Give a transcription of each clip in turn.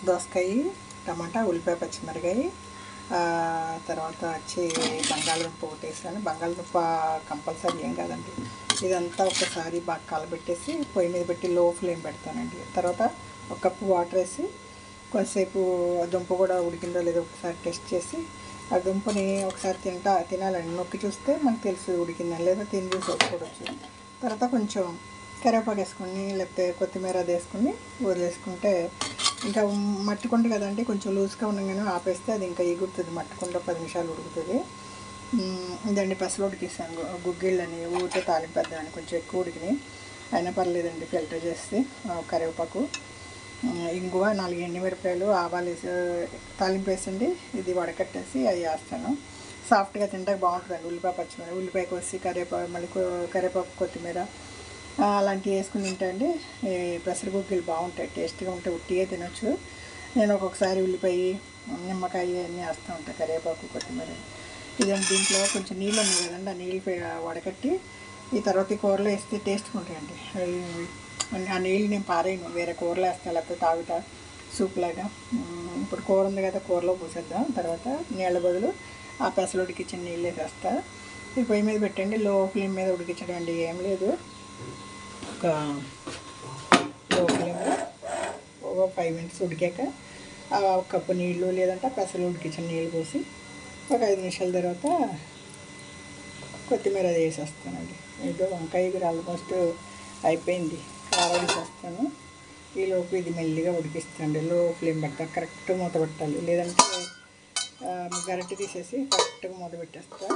దోసకాయ, టమాటా, ఉల్లిపాయ, పచ్చిమిరకాయ, తర్వాత వచ్చి బంగాళదుంప ఒకటి వేసాను. బంగాళదుంప కంపల్సరీ ఏం కాదండి. ఇదంతా ఒకసారి బాగా కలబెట్టేసి పొయ్యి మీద పెట్టి లో ఫ్లేమ్ పెడతానండి. తర్వాత ఒక కప్పు వాటర్ వేసి కొంతసేపు దుంప కూడా ఉడికిందో లేదో ఒకసారి టెస్ట్ చేసి ఆ దుంపని ఒకసారి తినాలండి. నొక్కి చూస్తే మనకు తెలుసు ఉడికిందని, లేదా తిని చూసి వచ్చుకోవచ్చు. తర్వాత కొంచెం కరివేపాకు వేసుకొని లేకపోతే కొత్తిమీర అది వేసుకుని వదిలేసుకుంటే ఇంకా మట్టుకుంటు కదండి, కొంచెం లూజ్గా ఉండగానే ఆపేస్తే అది ఇంకా ఎగురుతుంది. మట్టుకుంటూ 10 నిమిషాలు ఉడుకుతుంది. ఇదండి పసలు ఉడికిస్తాను. గుగ్గిళ్ళని ఊరికే తాలింపేద్దామని కొంచెం ఎక్కువ ఉడికినాయి, అయినా పర్లేదండి. ఫిల్టర్ చేసి కరివేపాకు, ఇంగువ, 4 ఎండుమిరపకాయలు, ఆవాలు వేసి తాలింపు వేసండి. ఇది వడకట్టేసి అవి వేస్తాను. సాఫ్ట్గా తింటే బాగుంటుందండి. ఉల్లిపాయ కోసి కరివేపాకు, మళ్ళీ కరివేపాకు, కొత్తిమీర అలాంటివి వేసుకుని తింటే అండి పెసర గుగ్గిళ్ళు బాగుంటాయి. టేస్ట్గా ఉంటాయి. ఉట్టిగా తినొచ్చు. నేను ఒక్కొక్కసారి ఉల్లిపాయ, నిమ్మకాయ అన్నీ వేస్తూ ఉంటాను, కరివేపాకు, కొత్తిమీర. ఇదండి. దీంట్లో కొంచెం నీళ్ళు ఉన్నాయి కదండి, ఆ నీళ్ళు వడకట్టి ఈ తర్వాత ఈ కూరలో వేస్తే టేస్ట్గా ఉంటాయండి. ఆ నీళ్ళు నేను పారేయను, వేరే కూరలో వేస్తాను, లేకపోతే తాగుతా సూప్ లాగా. ఇప్పుడు కూర ఉంది కదా, కూరలో పోసేద్దాం. తర్వాత నీళ్ళ బదులు ఆ పెసలు ఉడికించిన నీళ్ళు వేసేస్తా. ఈ పొయ్యి మీద పెట్టండి, లో ఫ్లేమ్ మీద ఉడికించడం అండి, ఏం లేదు. ఒక లో ఫ్లేమ్లో ఒక 5 మినిట్స్ ఉడికాక ఒక కప్పు నీళ్ళు, లేదంటే పెసలు ఉడికించిన నీళ్ళు పోసి ఒక 5 నిమిషాల తర్వాత కొత్తిమీర అది వేసేస్తానండి. ఏదో వంకాయ కూడా ఆల్మోస్ట్ అయిపోయింది. కారం వేసేస్తాను. ఈలోపు ఇది మెల్లిగా ఉడికిస్తాండి. లో ఫ్లేమ్ పెడతా, కరెక్ట్ మూత పెట్టాలి, లేదంటే గరిటె తీసేసి కరెక్ట్గా మూత పెట్టేస్తా.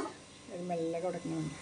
అది మెల్లగా ఉడకనివ్వండి.